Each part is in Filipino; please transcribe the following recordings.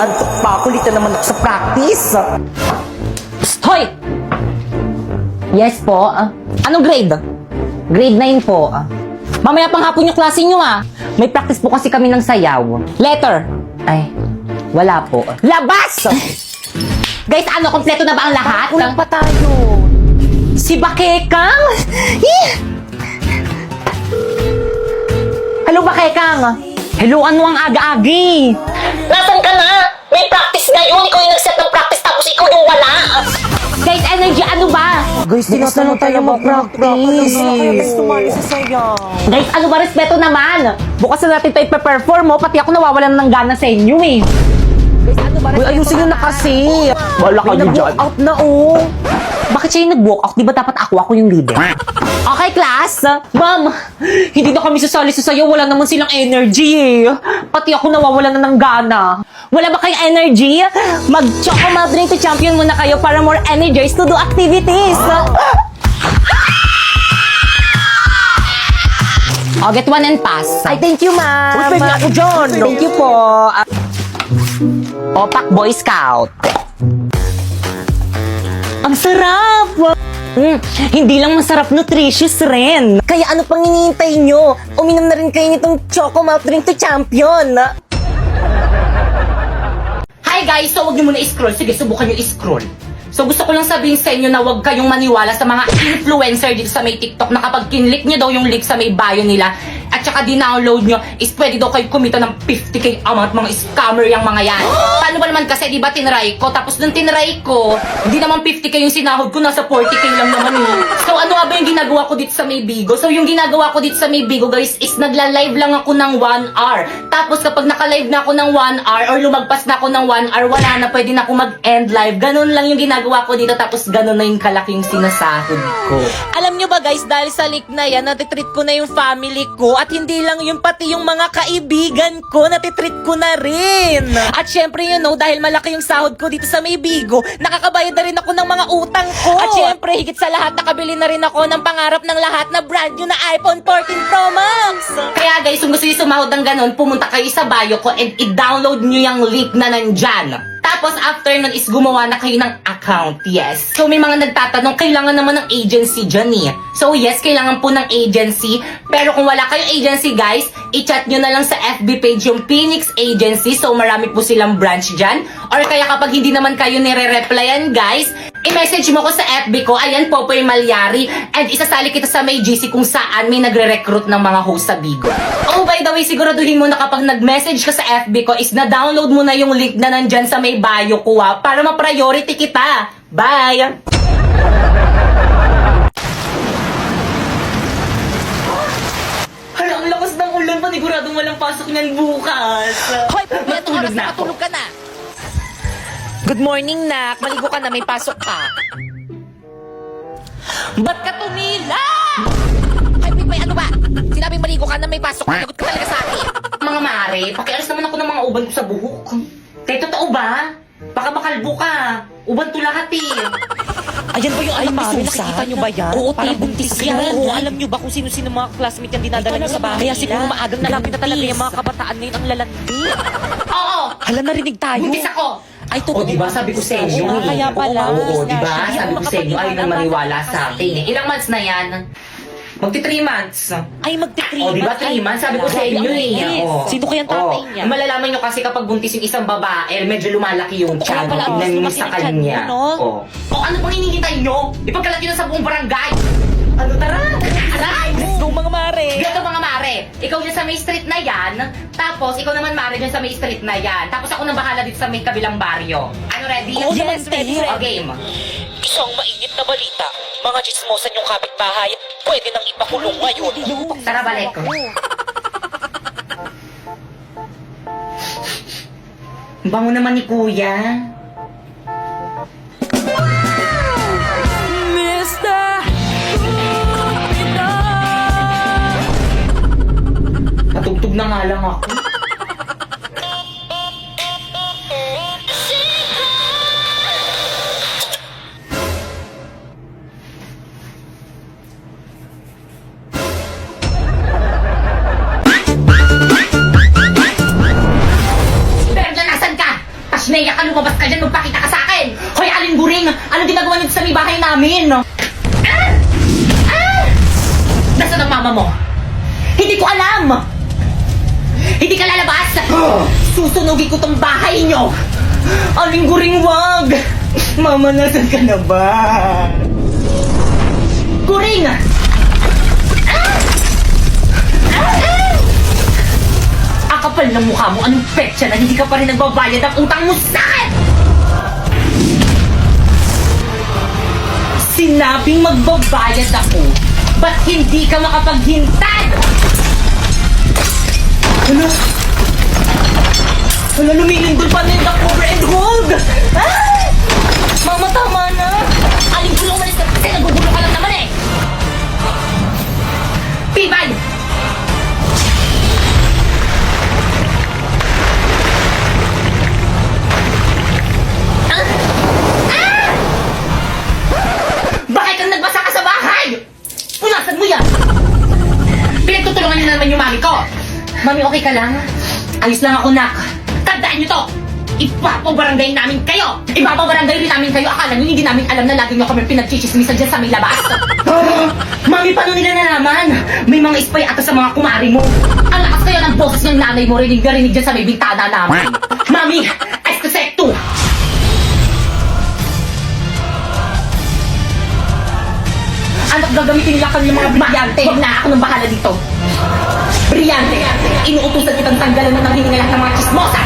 Inaantok pa ako. Lita naman ako sa practice. Psst, hoy! Yes po. Anong grade? Grade 9 po. Mamaya pang hapon yung klase nyo May practice po kasi kami ng sayaw. Letter. Ay, wala po. Labas! Guys, kompleto na ba ang lahat? Kulang pa tayo. Si Bakekang? Hello, Bakekang. Hello, ano ang aga-agi? Nasaan ka na? May practice ngayon. Ikaw yung nag-set ng practice tapos ikaw yung wala. Guys, energy, ano ba? Guys, tinatanong tayo mag-practice. Sumali sa sayaw. Guys, ano ba? Respeto naman. Bukas na natin tayo ipe-perform Pati ako nawawalan ng gana sa inyo Guys, ano ba? Uy, ayusin nyo na kasi. Wala kayo dyan. Nag-walk out na Bakit siya yung nag-walk out? Di ba dapat ako yung leader? Okay, class. Ma'am, hindi na kami sasali sa sayo. Wala naman silang energy Pati ako nawawalan na ng gana. Wala ba kayong energy? Mag-choco malt drink to champion muna kayo para more energized to do activities. Get one and pass. Ay, thank you, ma'am. Uy, pwede ako dyan. Thank you po. Opak Boy Scout. Ang sarap! Hindi lang masarap, nutritious rin. Kaya ano pang hinihintay nyo? Uminom na rin kayo nitong Choco Malt Drink to Champion. Hi guys! So, huwag niyo muna i-scroll. Sige, subukan niyo i-scroll. So, gusto ko lang sabihin sa inyo na huwag kayong maniwala sa mga influencer dito sa may TikTok na kapag kinlik niyo daw yung link sa may bio nila at saka di-download nyo, is pwede daw kayo kumita ng 50k amount. Mga scammer yung mga yan. Paano ba naman kasi, di ba, tinry ko? Tapos nung tinry ko, hindi naman 50k yung sinahod ko, nasa 40k lang naman So, ano nga ba yung ginagawa ko dito sa may Bigo? So, yung ginagawa ko dito sa may Bigo, guys, is nagla-live lang ako ng 1 hour. Tapos, kapag naka-live na ako ng 1 hour or lumagpas na ako ng 1 hour, wala na, pwede na ako mag-end live. Ganun lang yung ginagawa ko dito, tapos ganun na yung kalaking sinasahod ko. Alam nyo ba guys, dahil sa link na yan, natitreat ko na yung family ko at hindi lang yung pati yung mga kaibigan ko, natitreat ko na rin. At syempre dahil malaki yung sahod ko dito sa may Bigo, nakakabayad na rin ako ng mga utang ko. At syempre, higit sa lahat, nakabili na rin ako ng pangarap ng lahat na brand new na iPhone 14 Pro Max. Kaya guys, kung gusto niyo sumahod ng ganun, pumunta kayo sa bio ko and i-download nyo yung link na nandyan. Tapos after nun is gumawa na kayo ng account, yes. So may mga nagtatanong, kailangan naman ng agency dyan So yes, kailangan po ng agency. Pero kung wala kayong agency guys, i-chat nyo na lang sa FB page yung Phoenix Agency. So marami po silang branch dyan. Or kaya kapag hindi naman kayo nire-replyan guys, i-message mo ko sa FB ko, ayan Popoy Malyari. And isasali kita sa may GC kung saan may nagre-recruit ng mga host sa Bigo. Oh, by the way, siguraduhin mo na kapag nag-message ka sa FB ko is na-download mo na yung link na nandyan sa may bio ko para ma-priority kita. Bye! Hala, ang lakas ng ulan, paniguradong walang pasok niyan bukas. Hoy, Matulog na ako. Matulog ka na. Good morning, Nak. Maligo ka na, may pasok ka. Ba't ka tumila? Ay, Pipay, ano ba? Sinabing maligo ka na, may pasok ka. Lagot ka talaga sa akin. Mga mare, pakialis naman ako ng mga uban ko sa buhok. Kaya totoo ba? Baka makalbo ka. Uban to lahat Ayan ba yung alam Mari, ni nakikita Susan? nyo ba yan? Oo, Parang buntis buntis yan. yan. Oo, alam nyo ba kung sino-sino mga classmate yung dinadala nyo sa bahay? Kaya siguro maagang grabe na talaga yung mga kabataan ngayon ang lalandi. Oo! Hala, narinig tayo. Buntis ako! Ay, totoo. O, diba sabi ko sa inyo Oo, kaya pala. Oo, diba? Hindi Sabi ako ko sa inyo, ayaw nang maniwala sa akin kasi. Ilang months na yan? Magti 3 months. Ay, magti-3 O, diba 3 months? Sabi ko sa inyo O. Sino kayang tatay niya? Malalaman nyo kasi kapag buntis yung isang babae, medyo lumalaki yung Kaya tiyan. pala, Tingnan nyo lumaki sa yung tiyan kanya. mo, no? O. O, ano pang hinihintay nyo? Ipagkalat nyo na sa buong barangay. Ano, tara? Aray! Let's go, mga mare. Dito mga mare, ikaw dyan sa may street na yan, tapos ikaw naman mare dyan sa may street na yan, tapos ako nang bahala dito sa may kabilang baryo. Ano, ready? Oo, yes, ready. O, game. Isang mainit na balita. Mga chismosan yung kapitbahay, pwede nang ipakulong ngayon. Tara, balik. Ang bango naman ni Kuya. Patugtog na nga lang ako. Berna, nasan ka? Naiyak ka, lumabas ka dyan, magpakita ka sa akin! Hoy, Aling Guring! Anong ginagawa niyo sa may bahay namin? Nasaan ang mama mo? Hindi ko alam! Hindi ka lalabas! Susunugin ko tong bahay niyo! Aling Guring, wag! Mama, nasan ka na ba? Guring! Ang kapal ng mukha mo, anong petsa na hindi ka pa rin nagbabayad ang utang mo sa akin? Sinabing magbabayad ako, ba't hindi ka makapaghintay? Ano? Ano, lumilindol pa na yung cover and hold? Ah! Mama, tama na! Aling gulong malis ka kasi nagugulo ka lang naman eh! Pibay! Bakit kang nagbasa ka sa bahay? Punasan mo yan! Pinagtutulungan niyo na naman yung mami ko! Mami, okay ka lang? Ayos lang ako, nak. Tandaan niyo to! Ipapabarangay namin kayo! Ipapabarangay rin namin kayo! Akala niyo hindi namin alam na lagi niyo kami pinagchichismisan dyan sa may labas! Mami, paano nila nalaman? May mga spy ata sa mga kumari mo! Ang lakas kaya ng boses ng nanay mo rinig na rinig dyan sa may bintana namin! Mami, eskusekto! Anak, gagamitin nila kami mga brilyante. Huwag na ako nang bahala dito. Brilyante. Inuutusan kitang tanggalan na ng hininga lahat ng mga chismosa.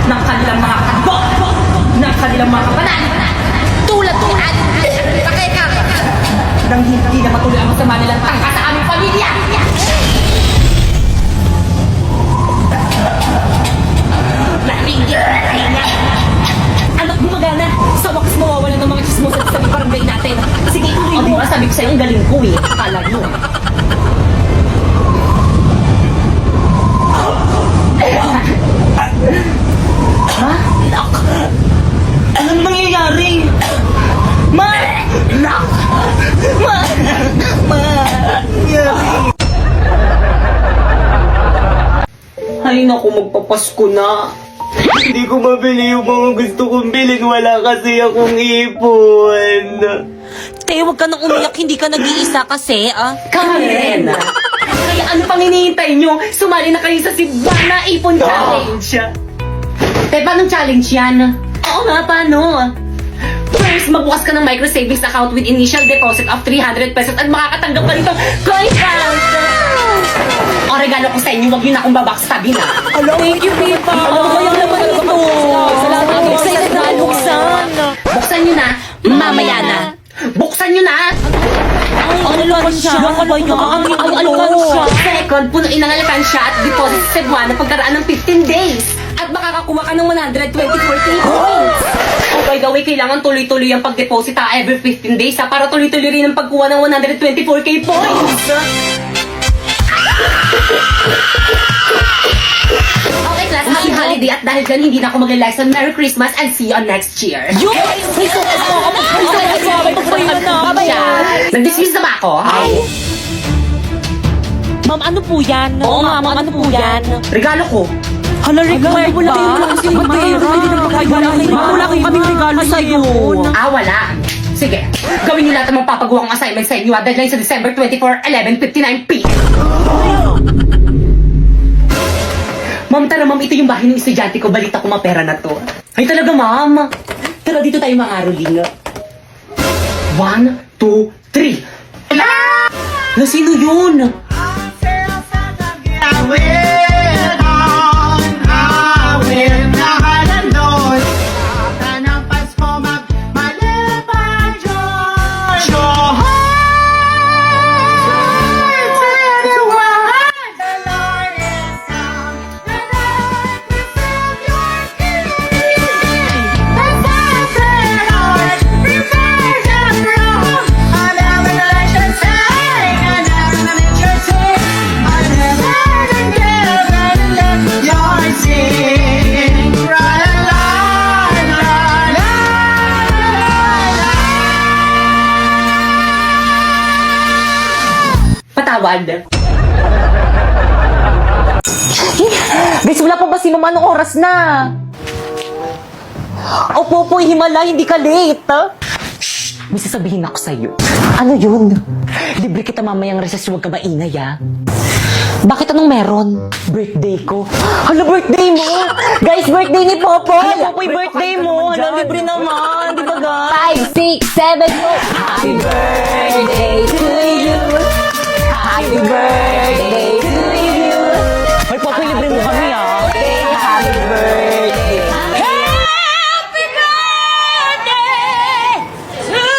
Ng kanilang mga kadbo. Ng kanilang mga kapanan. Tulad ko, pakeka. Nang hindi na matuloy ang masama nilang tangka sa aming pamilya. Anak, gumagana. Sa wakas mawawalan ng mga chismosa sa barangay natin. Sige, ituloy mo. Sabi ko sa'yo, ang galing ko eh. Akala nyo. Ha? Lock! Anong nangyayari? Ma! Lock! Ma! Ma! Ay naku, magpapasko na. Hindi ko mabili yung mga gusto kong bilhin. Wala kasi akong ipon. Te, huwag ka nang umiyak, hindi ka nag-iisa kasi, Karen! Kaya ano pang hinihintay nyo? Sumali na kayo sa Sibana Ipon Challenge! Te, paanong challenge yan? Oo nga, paano? First, magbukas ka ng micro savings account with initial deposit of 300 pesos at makakatanggap ka nito coin count! O regalo ko sa inyo, huwag nyo na akong babackstabin ha! Thank you, Pipa! Yung laman ito! Salamat, I'm excited na buksan! Buksan nyo na! Mamaya na! Buksan nyo na! Ang alkansya! Ang alkansya! Second, punuin ang alkansya at deposit sa Cebuana pagkaraan ng 15 days. At makakakuha ka ng 124k points. Oh, by the way, kailangan tuloy-tuloy ang pag-deposit every 15 days para tuloy-tuloy rin ang pagkuha ng 124k points. Okay, class, happy holiday at dahil dyan hindi na ako mag-lesson. Merry Christmas and see you on next year. Nag-dismiss na ba ako? Ma'am, ano po yan? Oo, Ma'am, ano po yan? Regalo ko. Hala, required ba? Wala kaming regalo sa'yo. Wala. Sige, gawin niyo lahat ng magpapagawang assignment sa inyo. Deadline sa December 24, 11:59 p.m. Ma'am, tara ma'am, ito yung bahay ng estudyante ko. Balita ko mapera na to. Ay talaga ma'am. Tara dito tayo mga aroling. 1, 2, 3. Na sino yun? Patawad. Guys, wala pa ba si Mama? Anong oras na? O Popoy, himala, hindi ka late. May sasabihin ako sa'yo. Ano yun? Libre kita mamayang recess, huwag ka maingay, ah. Bakit anong meron? Birthday ko. Hala, birthday mo! Guys, birthday ni Popoy! Hala, Popoy, birthday mo! Hala, libre naman! Di ba, guys? 5, 6, 7, go! Happy birthday to you! Happy birthday to you! Hoy, Popoy, libre mo kami, ah. Happy birthday! Happy birthday to you!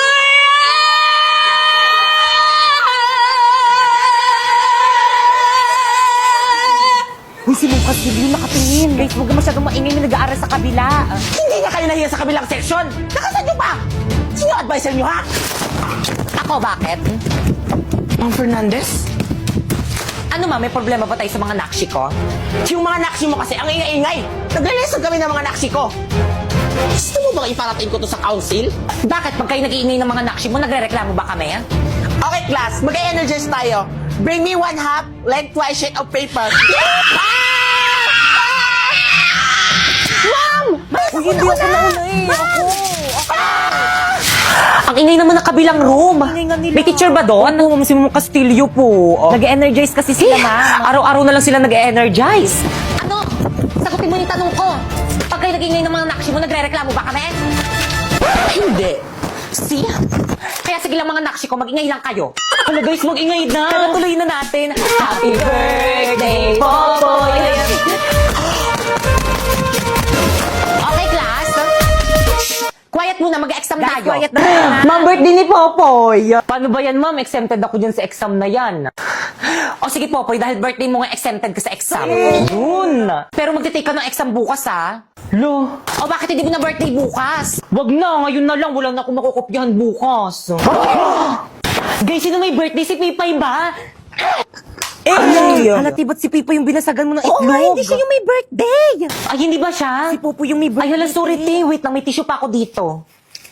Uy, si Lucas Silvio nakatingin. Guys, huwag masyadong maingay na nag-aaral sa kabila. Hindi na kayo nahiya sa kabilang section! Nakasan nyo pa! Sino advisor nyo, ha? Ako, bakit? Ma'am Fernandez? Ano ma, may problema ba tayo sa mga nakshi ko? Yung mga naksi mo kasi ang ingay-ingay! Naglalisod kami ng mga naksi ko! Gusto mo bang iparating ko to sa council? Bakit pag kayo nag-iingay ng mga nakshi mo, nagre-reklamo ba kami? Okay, class, mag-energize tayo. Bring me 1/2 lengthwise sheet of paper. Ma'am! Uy, hindi ako nauna eh. Ang ingay naman ng kabilang room. May teacher ba doon? Oo, si Ma'am Castillo po. Nag-energize kasi sila, ma'am. Araw-araw na lang sila nag-energize. Ano? Sagutin mo yung tanong ko. Pag kayo nag-ingay ng mga nakshi mo, nagre-reklamo ba kami? Hindi. See? Kaya sige lang mga nakshi ko, mag-ingay lang kayo. Hala guys, mag-ingay na. Pero tuloy na natin. Happy birthday, Popoy! Okay, class? Quiet muna, mag-exam tayo. Quiet na. Ma'am, birthday ni Popoy! Paano ba yan, ma'am? Exempted ako dyan sa exam na yan. O sige, Popoy, dahil birthday mo nga exempted ka sa exam. Yun! Pero magtitake ka ng exam bukas, ha? Lo. O bakit hindi mo na birthday bukas? Wag na, ngayon na lang. Wala na akong makukopyahan bukas. Guys, sino may birthday? Si Pipay ba? Halati ba't si Pipay yung binasagan mo ng itlog? Oo nga, hindi siya yung may birthday! Ay, hindi ba siya? Si Popoy yung may birthday. Ay, hala, sorry, te. Wait lang, may tissue pa ako dito.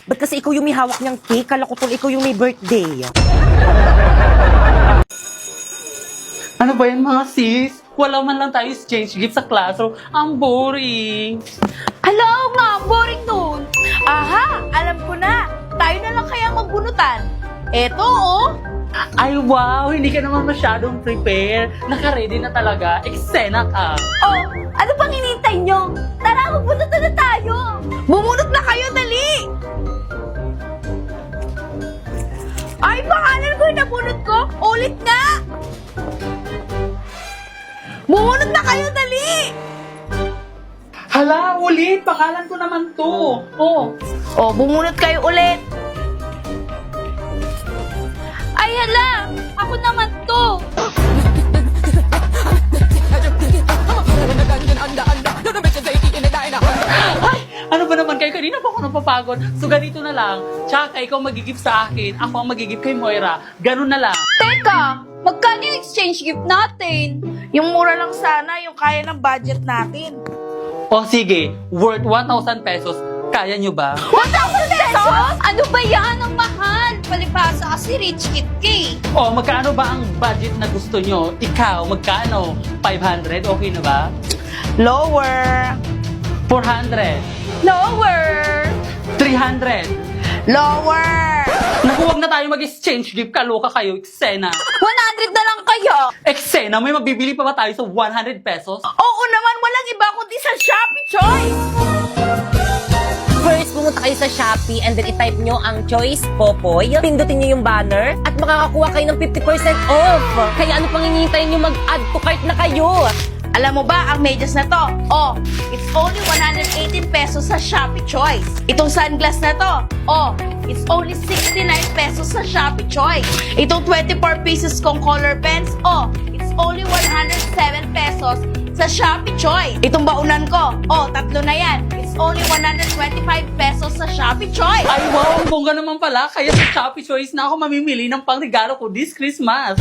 Ba't kasi ikaw yung may hawak niyang cake? Kala ko tol, ikaw yung may birthday. Ano ba yan mga sis? Wala man lang tayo exchange gift sa classroom. Ang boring. Hello nga, boring nun. Aha, alam ko na. Tayo na lang kaya magbunutan. Eto, oh. Ay wow, hindi ka naman masyadong prepare. Naka-ready na talaga. Eksena ka. Oh, ano pang hinihintay nyo? Tara, magbunutan na tayo. Bumunot na kayo, dali. Ay, pangalan ko yung nabunot ko. Ulit nga. Bumunot na kayo, dali. Hala, ulit. Pangalan ko naman to. Oh, bumunot kayo ulit. Ay, hala! Ako naman to! Ay, ano ba naman kayo? Kanina pa ako napapagod. So ganito na lang. Tsaka ikaw magigip sa akin. Ako ang magigip kay Moira. Ganun na lang. Teka! Magkano yung exchange gift natin? Yung mura lang sana, yung kaya ng budget natin. O sige, worth 1,000 pesos. Kaya nyo ba? 1,000 pesos? Ano ba yan? Ang mahal! Palipasa kasi rich kid kay. O magkano ba ang budget na gusto nyo? Ikaw, magkano? 500? Okay na ba? Lower. 400? Lower! 300? Lower. Naku, wag na tayo mag-exchange gift. Kaloka kayo, eksena. 100 na lang kayo! Eksena, may mabibili pa ba tayo sa 100 pesos? Oo naman, walang iba kundi sa Shopee Choice! First, pumunta kayo sa Shopee and then i-type nyo ang choice Popoy. Pindutin nyo yung banner at makakakuha kayo ng 50% off. Kaya ano pang hinihintay nyo, mag-add to cart na kayo. Alam mo ba, ang medyas na to, oh, it's only 118 pesos sa Shopee Choice. Itong sunglass na to, oh, it's only 69 pesos sa Shopee Choice. Itong 24 pieces kong color pens, oh, it's only 107 pesos sa Shopee Choice. Itong baunan ko, oh, 3 na yan. It's only 125 pesos sa Shopee Choice. Ay wow, ang bongga naman pala. Kaya sa Shopee Choice na ako mamimili ng pangregalo ko this Christmas.